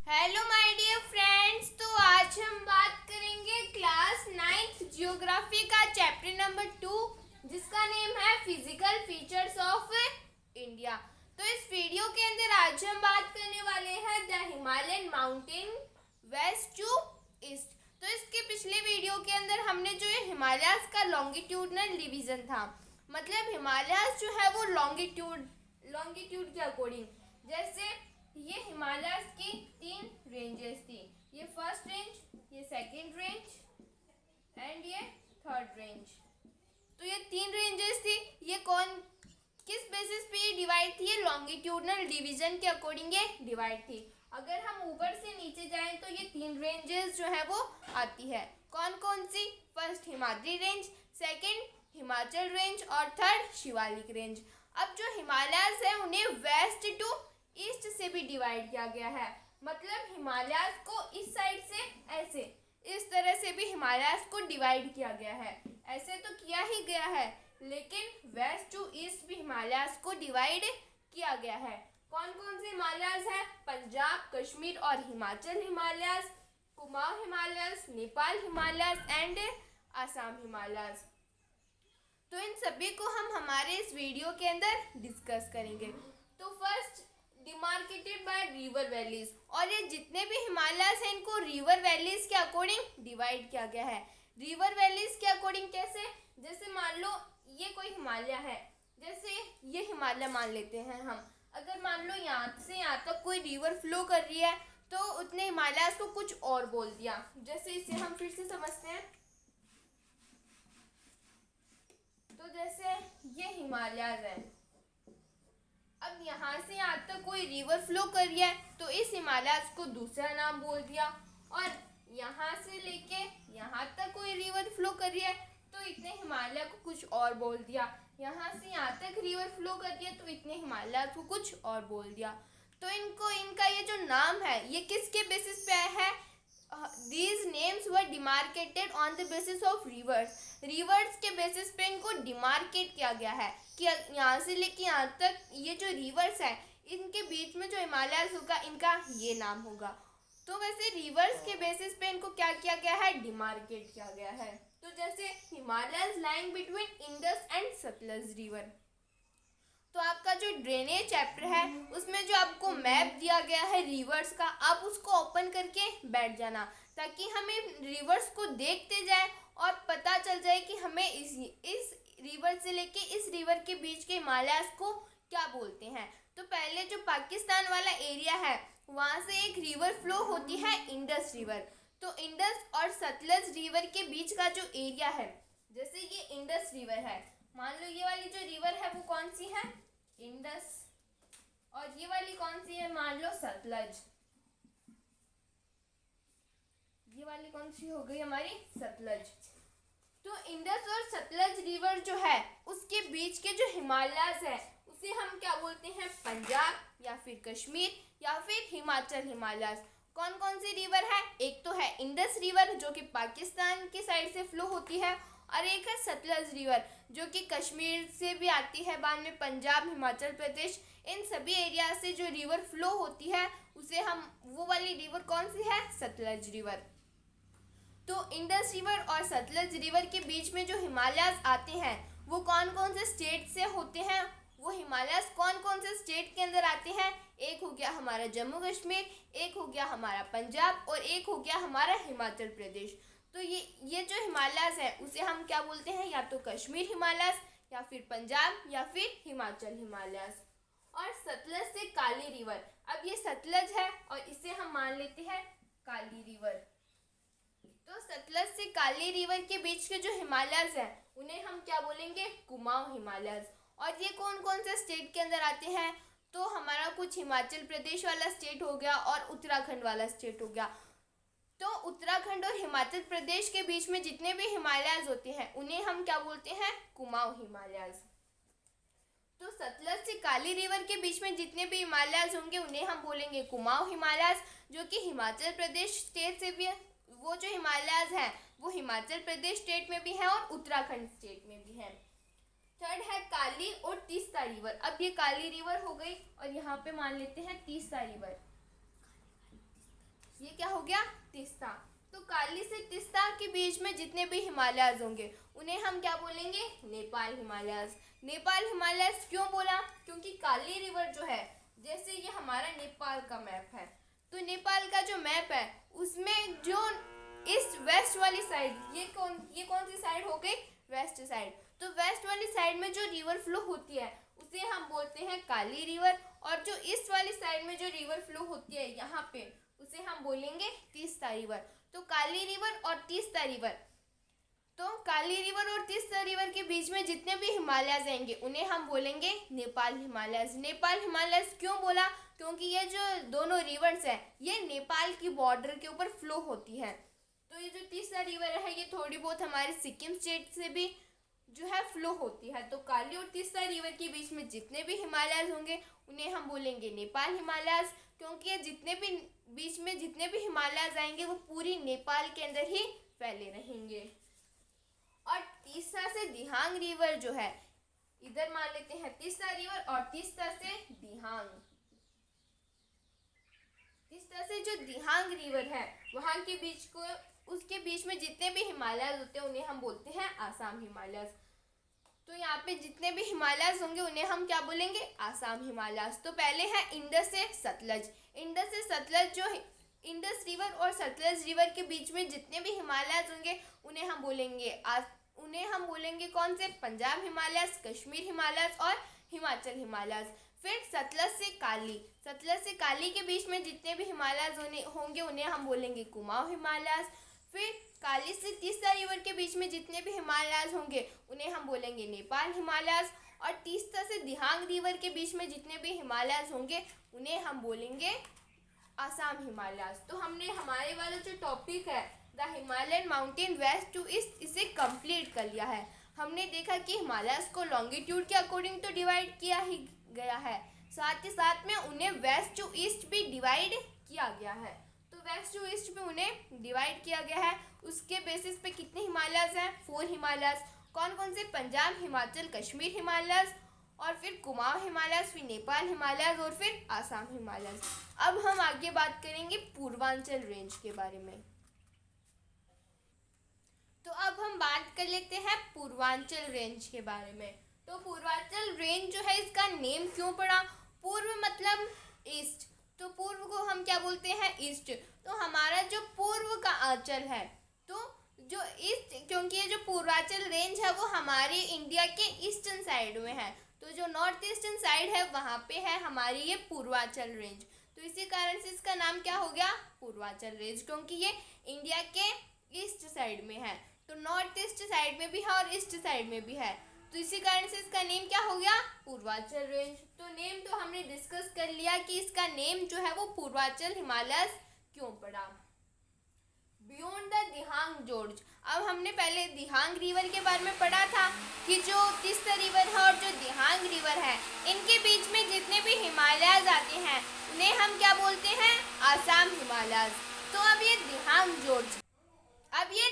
Hello my dear friends. तो आज हम बात करेंगे क्लास 9th जियोग्राफी का चैप्टर नंबर 2 जिसका नेम है फिजिकल फीचर्स ऑफ इंडिया। तो इस वीडियो के अंदर आज हम बात करने वाले हैं the Himalayan mountain west to east. तो इसके पिछले वीडियो के अंदर हमने जो है हिमालयाज का लॉन्गिट्यूडनल डिवीजन था, मतलब हिमालयाज जो है वो लॉन्गिट्यूड के अकॉर्डिंग, जैसे ये हिमालयाज की 3 रेंजेस थी, ये फर्स्ट रेंज, ये सेकंड रेंज एंड ये थर्ड रेंज। तो ये 3 रेंजेस थी, ये किस बेसिस पे ये डिवाइड थी? ये लॉन्गिट्यूडनल डिवीजन के अकॉर्डिंग ये डिवाइड थी। अगर हम ऊपर से नीचे जाएं तो ये 3 रेंजेस जो है वो आती है। कौन कौन सी? First Himadri range, second Himachal range और थर्ड शिवालिक रेंज। अब जो हिमालयाज है उन्हें वेस्ट टू ईस्ट से भी डिवाइड किया गया है, मतलब हिमालयाज को इस साइड से ऐसे इस तरह से भी हिमालयाज को डिवाइड किया गया है। ऐसे तो किया ही गया है, लेकिन वेस्ट टू ईस्ट भी हिमालयाज को डिवाइड किया गया है। कौन कौन से हिमालयाज है? पंजाब, कश्मीर और हिमाचल हिमालयाज, कुमाऊं हिमालयाज, नेपाल हिमालयाज एंड आसाम हिमालयाज। तो इन सभी को हम हमारे इस वीडियो के अंदर डिस्कस करेंगे। तो first demarcated by river valleys, और ये जितने भी हिमालयाज हैं इनको रिवर वैलीज के अकॉर्डिंग डिवाइड किया गया है। रिवर वैलीज के अकॉर्डिंग कैसे? जैसे मान लो ये कोई हिमालय है, जैसे ये हिमालय मान लेते हैं हम। अगर मान लो यहाँ से यहाँ तक कोई रिवर फ्लो कर रही है तो उतने हिमालयाज को कुछ और बोल दिया। जैसे इसे हम फिर से समझते हैं। तो जैसे ये हिमालयाज है, अब यहाँ से यहाँ तक कोई रिवर फ्लो कर रही है तो इस हिमालयाज को दूसरा नाम बोल दिया, और यहाँ से लेके यहाँ तक कोई रिवर फ्लो कर रही है तो इतने हिमालय को कुछ और बोल दिया। यहाँ से यहाँ तक रिवर फ्लो कर रही है तो इतने हिमालय को कुछ और बोल दिया। तो इनका ये जो नाम है ये किसके बेसिस पे आया है? These names were demarcated on the basis of rivers. Reverse के बेसिस पे इनको डिमार्केट किया गया है कि यहाँ से लेके यहाँ तक ये जो रिवर्स है इनके बीच में जो हिमालयाज होगा इनका ये नाम होगा। तो वैसे रिवर्स के बेसिस पे इनको क्या किया गया है? डिमार्केट किया गया है। तो जैसे Himalayas lying between Indus and Sutlej river. तो आपका जो ड्रेनेज चैप्टर है उसमें जो आपको मैप दिया गया है रिवर्स का, आप उसको ओपन करके बैठ जाना ताकि हमें रिवर्स को देखते जाए और पता चल जाए कि हमें इस रिवर से लेके इस रिवर के बीच के हिमालयाज को क्या बोलते हैं। तो पहले जो पाकिस्तान वाला एरिया है वहाँ से एक रिवर फ्लो होती है इंडस रिवर। तो इंडस और सतलज रिवर के बीच का जो एरिया है, जैसे ये इंडस रिवर है, मान लो ये वाली जो रिवर है वो कौन सी है? इंडस। और ये वाली कौन सी है? मान लो सतलज। ये वाली कौन सी हो गई? हमारी सतलज। तो इंडस और सतलज रिवर जो है उसके बीच के जो हिमालयाज है उसे हम क्या बोलते हैं? पंजाब या फिर कश्मीर या फिर हिमाचल हिमालयाज। कौन कौन सी रिवर है? एक तो है इंडस रिवर जो कि पाकिस्तान की साइड से फ्लो होती है, और एक है सतलज रिवर जो कि कश्मीर से भी आती है, बाद में पंजाब, हिमाचल प्रदेश, इन सभी एरिया से जो रिवर फ्लो होती है उसे हम, वो वाली रिवर कौन सी है? सतलज रिवर। तो इंडस रिवर और सतलज रिवर के बीच में जो हिमालयाज आते हैं वो कौन कौन से स्टेट से होते हैं? वो हिमालयाज कौन कौन से स्टेट के अंदर आते हैं? एक हो गया हमारा जम्मू कश्मीर, एक हो गया हमारा पंजाब और एक हो गया हमारा हिमाचल प्रदेश। तो ये जो हिमालयाज है उसे हम क्या बोलते हैं? या तो कश्मीर हिमालयाज या फिर पंजाब या फिर हिमाचल हिमालयाज। और सतलज से काली रिवर, अब ये सतलज है और इसे हम मान लेते हैं काली रिवर। तो सतलज से काली रिवर के बीच के जो हिमालयाज हैं उन्हें हम क्या बोलेंगे? कुमाऊं हिमालयाज। और ये कौन कौन से स्टेट के अंदर आते हैं? तो हमारा कुछ हिमाचल प्रदेश वाला स्टेट हो गया और उत्तराखंड वाला स्टेट हो गया। तो उत्तराखंड और हिमाचल प्रदेश के बीच में जितने भी हिमालयाज होते हैं उन्हें हम क्या बोलते हैं? कुमाऊं हिमालयाज। तो सतलज से काली रिवर के बीच में जितने भी हिमालयाज होंगे उन्हें हम बोलेंगे कुमाऊं हिमालयाज, जो कि हिमाचल प्रदेश स्टेट से भी है। वो जो हिमालयाज हैं वो हिमाचल प्रदेश स्टेट में भी है और उत्तराखंड स्टेट में भी है। थर्ड है काली और तीस्ता रिवर। अब ये काली रिवर हो गई और यहाँ पे मान लेते हैं तीस्ता रिवर। क्या हो गया, तीस्ता। तो काली से तीस्ता के बीच में जितने भी हिमालयस होंगे उन्हें हम क्या बोलेंगे, नेपाल हिमालयस। नेपाल हिमालयस क्यों बोला, क्योंकि काली रिवर जो है, जैसे ये हमारा नेपाल का मैप है, तो नेपाल का जो मैप है उसमें जो ईस्ट वेस्ट वाली साइड, ये कौन सी साइड हो गई, वेस्ट साइड। तो वेस्ट वाली साइड में जो रिवर फ्लो होती है उसे हम बोलते हैं काली रिवर, और जो ईस्ट वाली साइड में जो रिवर फ्लो होती है यहाँ पे, उसे हम बोलेंगे तीस्ता रिवर। तो काली रिवर और तीस्ता रिवर, तो काली रिवर और तीस्ता रिवर के बीच में जितने भी हिमालयस आएंगे उन्हें हम बोलेंगे नेपाल हिमालयस। नेपाल हिमालयस क्यों बोला, क्योंकि ये जो दोनों रिवर्स है ये नेपाल की बॉर्डर के ऊपर फ्लो होती है। तो ये जो तीस्ता रिवर है ये थोड़ी बहुत हमारे सिक्किम स्टेट से भी जो है फ्लो होती है। तो काली और तीस्ता रिवर के बीच में जितने भी हिमालयस होंगे उन्हें हम बोलेंगे नेपाल हिमालयस, क्योंकि ये जितने भी बीच में जितने भी हिमालयस आएंगे वो पूरी नेपाल के अंदर ही फैले रहेंगे। और तीस्ता से दिहांग रिवर जो है, इधर मान लेते हैं तीस्ता रिवर, और तीस्ता से दिहांग, तीस्ता से जो दिहांग रिवर है वहाँ के बीच को, उसके बीच में जितने भी हिमालयस होते हैं उन्हें हम बोलते हैं आसाम हिमालयस। तो यहाँ पे जितने भी हिमालयस होंगे उन्हें हम क्या बोलेंगे, आसाम हिमालयस। तो पहले है इंडस से सतलज। इंडस से सतलज, जो इंडस रिवर और सतलज रिवर के बीच में जितने भी हिमालयस होंगे उन्हें हम बोलेंगे कौन से, पंजाब हिमालयस, कश्मीर हिमालयस और हिमाचल हिमालयस। फिर सतलज से काली के बीच में जितने भी हिमालयस होंगे उन्हें हम बोलेंगे कुमाऊं हिमालयस। फिर काली से तीस्ता रिवर के बीच में जितने भी हिमालयस होंगे उन्हें हम बोलेंगे नेपाल हिमालयस। और तीस्ता से दिहांग रिवर के बीच में जितने भी हिमालयस होंगे उन्हें हम बोलेंगे आसाम हिमालयस। तो हमने हमारे वाला जो टॉपिक है the Himalayan mountain west to east, इसे कंप्लीट कर लिया है। हमने देखा कि हिमालयस को लॉन्गिट्यूड के अकॉर्डिंग तो डिवाइड किया ही गया है, साथ ही साथ में उन्हें वेस्ट टू ईस्ट भी डिवाइड किया गया है। तो वेस्ट टू ईस्ट में उन्हें डिवाइड किया गया है। उसके बेसिस पे कितने हिमालयस हैं, 4 हिमालयस। कौन कौन से, पंजाब, हिमाचल, कश्मीर हिमालयस, और फिर कुमाऊं हिमालयस, फिर नेपाल हिमालयस और फिर आसाम हिमालयस। अब हम आगे बात करेंगे पूर्वांचल रेंज के बारे में। तो अब हम बात कर लेते हैं पूर्वांचल रेंज के बारे में। तो पूर्वांचल रेंज जो है इसका नेम क्यों पड़ा, पूर्व मतलब ईस्ट, तो पूर्व को हम क्या बोलते हैं, ईस्ट। तो हमारा जो पूर्व का आंचल है, तो जो ईस्ट, क्योंकि ये जो पूर्वांचल रेंज है वो हमारे इंडिया के ईस्टर्न साइड में है, तो जो नॉर्थ ईस्टर्न साइड है वहाँ पे है हमारी ये पूर्वांचल रेंज। तो इसी कारण से इसका नाम क्या हो गया, पूर्वांचल रेंज, क्योंकि ये इंडिया के ईस्ट साइड में है। तो नॉर्थ ईस्ट साइड में भी है और ईस्ट साइड में भी है, तो इसी कारण से इसका नेम क्या हो गया, पूर्वांचल रेंज। तो नेम तो हमने डिस्कस कर लिया कि इसका नेम जो है वो पूर्वांचल हिमालयस क्यों पड़ा। बियॉन्ड द दिहांग जोर्ज, अब हमने पहले दिहांग रिवर के बारे में पढ़ा था कि जो तीस्ता रिवर है और जो दिहांग रिवर है इनके बीच में जितने भी हिमालयस आते हैं उन्हें हम क्या बोलते हैं, आसाम हिमालयस। तो अब ये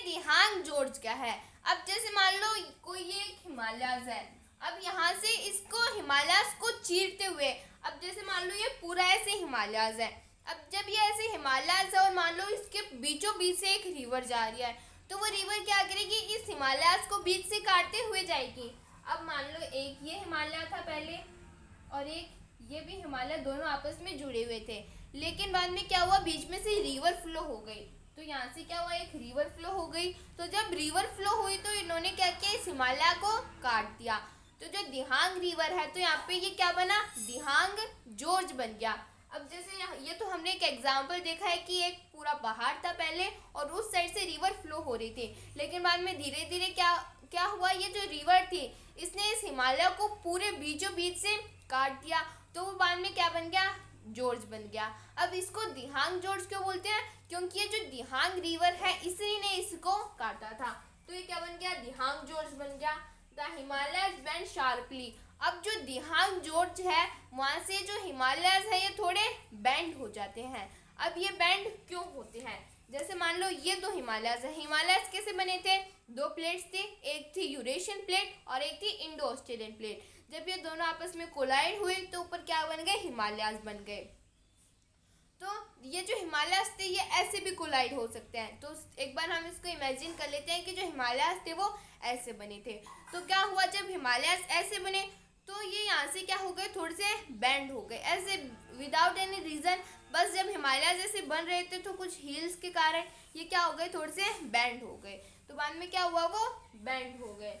दिहांग जोर्ज क्या है, अब जैसे मान लो कोई ये एक हिमालयस है, अब यहाँ से इसको हिमालयस को चीरते हुए, अब जैसे मान लो ये पूरा ऐसे हिमालयस है, अब जब ये ऐसे हिमालयस है और मान लो इसके बीचों बीच से एक रिवर जा रही है, तो वो रिवर क्या करेगी, इस हिमालयस को बीच से काटते हुए जाएगी। अब मान लो एक ये हिमालय था पहले और एक ये भी हिमालय, दोनों आपस में जुड़े हुए थे, लेकिन बाद में क्या हुआ, बीच में से रिवर फ्लो हो गई। तो यहाँ से क्या हुआ, एक रिवर फ्लो हो गई। तो जब रिवर फ्लो हुई तो इन्होंने क्या किया, इस हिमालय को काट दिया। तो जो दिहांग रिवर है तो यहाँ पे ये क्या बना, दिहांग जोर्ज बन गया। अब जैसे ये तो हमने एक एग्जाम्पल देखा है कि एक पूरा पहाड़ था पहले और उस साइड से रिवर फ्लो हो रही थी, लेकिन बाद में धीरे धीरे क्या हुआ, ये जो रिवर थी इसने इस हिमालय को पूरे बीचों बीच से काट दिया, तो वो बाद में क्या बन गया, जोर्ज बन गया। अब इसको दिहांग जोर्ज क्यों बोलते हैं, क्योंकि ये जो दिहांग रिवर है इसी ने इसको काटा था, तो ये क्या बन गया, दिहांग जोर्ज बन गया। द हिमालयस बेंड शार्पली, अब जो दिहांग जोर्ज है वहाँ से जो हिमालयस है ये थोड़े बेंड हो जाते हैं। अब ये बेंड क्यों होते हैं, जैसे मान लो ये दो हिमालयस है, हिमालयस कैसे बने थे, 2 प्लेट्स थे, एक थी यूरेशियन प्लेट और एक थी इंडो ऑस्ट्रेलियन प्लेट। जब ये दोनों आपस में कोलाइड हुए तो ऊपर क्या बन गए, हिमालयस बन गए। तो ये जो हिमालयस थे ये ऐसे भी कोलाइड हो सकते हैं। तो एक बार हम इसको इमेजिन कर लेते हैं कि जो हिमालयस थे वो ऐसे बने थे। तो क्या हुआ, जब हिमालयस ऐसे बने तो ये यहाँ से क्या हो गए, थोड़े से बैंड हो गए ऐसे विदाउट एनी रीज़न। बस जब हिमालयस ऐसे बन रहे थे तो कुछ हिल्स के कारण ये क्या हो गए, थोड़े से बैंड हो गए। तो बाद में क्या हुआ, वो बैंड हो गए।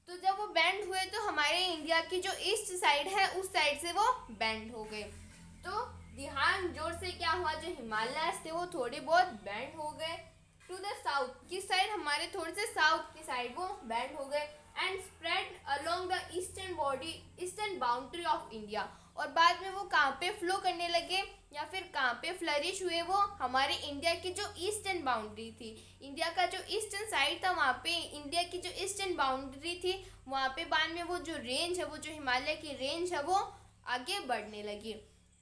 तो जब वो बैंड हुए तो हमारे इंडिया की जो ईस्ट साइड है उस साइड से वो बैंड हो गए। तो ध्यान जोर से क्या हुआ, जो हिमालयस थे वो थोड़े बहुत बैंड हो गए टू द साउथ की साइड, हमारे थोड़े से साउथ की साइड वो बैंड हो गए and spread along the eastern boundary of India. और बाद में वो कहाँ पे फ्लो करने लगे या फिर कहाँ पे फ्लरिश हुए, वो हमारे इंडिया की जो ईस्टर्न बाउंड्री थी, इंडिया का जो ईस्टर्न साइड था वहाँ पे इंडिया की जो ईस्टर्न बाउंड्री थी वहाँ पे बाद में वो जो रेंज है, वो जो हिमालय की रेंज है वो आगे बढ़ने लगी।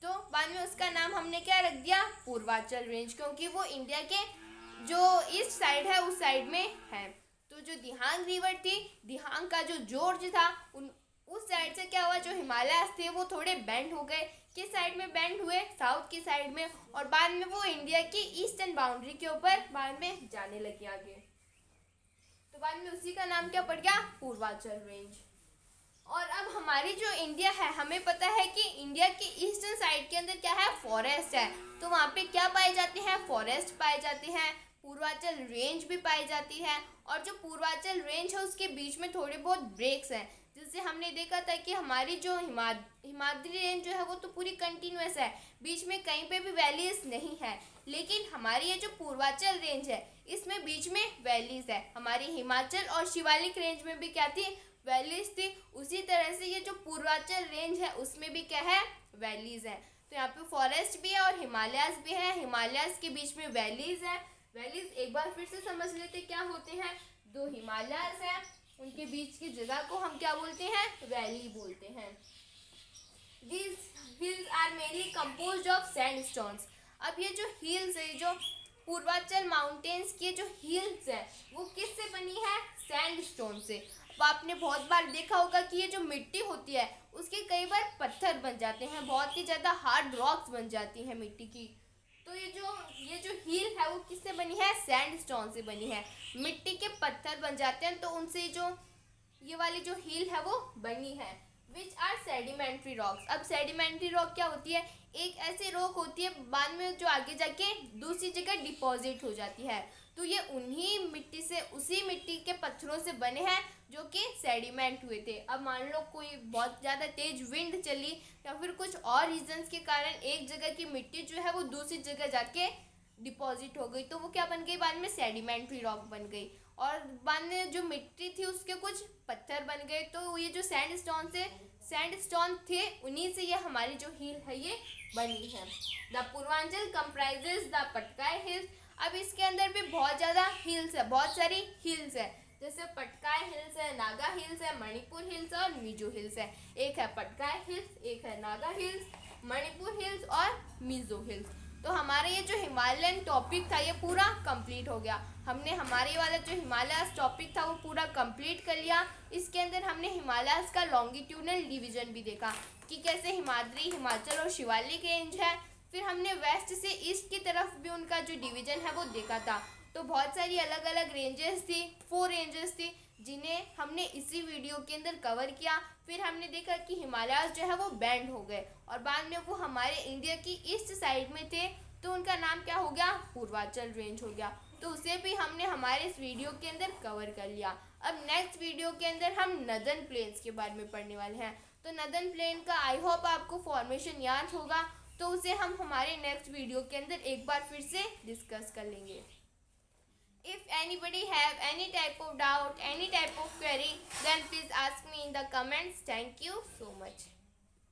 तो बाद में उसका नाम हमने क्या रख दिया, पूर्वांचल रेंज, क्योंकि वो इंडिया के जो ईस्ट साइड है उस साइड में है। तो जो दिहांग रिवर थी, दिहांग का जो जॉर्ज था, उस साइड से क्या हुआ, जो हिमालयस थे वो थोड़े बैंड हो गए। किस साइड में बैंड हुए, साउथ की साइड में, और बाद में वो इंडिया की ईस्टर्न बाउंड्री के ऊपर बाद में जाने लगे आगे। तो बाद में उसी का नाम क्या पड़ गया, पूर्वांचल रेंज। और अब हमारी जो इंडिया है, हमें पता है कि इंडिया की ईस्टर्न साइड के अंदर क्या है, फॉरेस्ट है। तो वहाँ पे क्या पाए जाते हैं, फॉरेस्ट पाए जाते हैं, पूर्वांचल रेंज भी पाई जाती है। और जो पूर्वांचल रेंज है उसके बीच में थोड़े बहुत ब्रेक्स हैं, जिससे हमने देखा था कि हमारी जो हिमाद्री रेंज जो है वो तो पूरी कंटिन्यूस है, बीच में कहीं पे भी वैलीज नहीं है। लेकिन हमारी ये जो पूर्वांचल रेंज है इसमें बीच में वैलीज है। हमारी हिमाचल और शिवालिक रेंज में भी क्या थी, वैलीज थी। उसी तरह से ये जो पूर्वांचल रेंज है उसमें भी क्या है, वैलीज है। तो यहाँ पे फॉरेस्ट भी है और हिमालयस भी है, हिमालयस के बीच में वैलीज है। वैलीज एक बार फिर से समझ लेते क्या होते हैं, दो हिमालयस है उनके बीच की जगह को हम क्या बोलते हैं, वैली बोलते हैं। These hills are mainly composed of sandstones। अब ये जो हिल्स है, जो पूर्वांचल माउंटेन्स की जो हिल्स है वो किससे बनी है, सैंडस्टोन से। अब आपने बहुत बार देखा होगा कि ये जो मिट्टी होती है उसके कई बार पत्थर बन जाते हैं, बहुत ही ज़्यादा हार्ड रॉक्स बन जाती हैं मिट्टी की। तो ये जो हिल है वो किससे बनी है, सैंडस्टोन से बनी है। मिट्टी के पत्थर बन जाते हैं तो उनसे जो ये वाली जो हिल है वो बनी है। Which are sedimentary rocks. अब सेडिमेंट्री रॉक क्या होती है, एक ऐसी रॉक होती है बाद में जो आगे जाके दूसरी जगह डिपॉजिट हो जाती है। तो ये उन्हीं मिट्टी से, उसी मिट्टी के पत्थरों से बने हैं जो कि सेडिमेंट हुए थे। अब मान लो कोई बहुत ज़्यादा तेज विंड चली या फिर कुछ और रीजंस के कारण एक जगह की मिट्टी जो है वो दूसरी जगह जाके डिपॉजिट हो गई, तो वो क्या बन गई, बाद में सेडिमेंट्री रॉक बन गई। और बाद में जो मिट्टी थी उसके कुछ पत्थर बन गए, तो ये जो सैंडस्टोन थे उन्हीं से ये हमारी जो हिल है ये बनी है। The Purvanchal comprises the Patkai hills. अब इसके अंदर भी बहुत ज़्यादा हिल्स है, बहुत सारी हिल्स है, जैसे पटकाई हिल्स है, नागा हिल्स है, मणिपुर हिल्स और मिजो हिल्स है। एक है पटकाई हिल्स, एक है नागा हिल्स, मणिपुर हिल्स और मिजो हिल्स। तो हमारा ये जो हिमालयन टॉपिक था ये पूरा कंप्लीट हो गया। हमने हमारे वाला जो हिमालयस टॉपिक था वो पूरा कंप्लीट कर लिया। इसके अंदर हमने हिमालयस का लॉन्गिट्यूडनल डिवीजन भी देखा कि कैसे हिमाद्री, हिमाचल और शिवालिक रेंज है। फिर हमने वेस्ट से ईस्ट की तरफ भी उनका जो डिवीजन है वो देखा था। तो बहुत सारी अलग अलग रेंजेस थी, 4 रेंजेस थी जिन्हें हमने इसी वीडियो के अंदर कवर किया। फिर हमने देखा कि हिमालयस जो है वो बैंड हो गए और बाद में वो हमारे इंडिया की ईस्ट साइड में थे, तो उनका नाम क्या हो गया, पूर्वांचल रेंज हो गया। तो उसे भी हमने हमारे इस वीडियो के अंदर कवर कर लिया। अब नेक्स्ट वीडियो के अंदर हम नदर्न प्लेन्स के बारे में पढ़ने वाले हैं। तो नदर्न प्लेन का आई होप आपको फॉर्मेशन याद होगा, तो उसे हम हमारे नेक्स्ट वीडियो के अंदर एक बार फिर से डिस्कस कर लेंगे। If anybody have any type of doubt, any type of query, then please ask me in the comments. Thank you so much.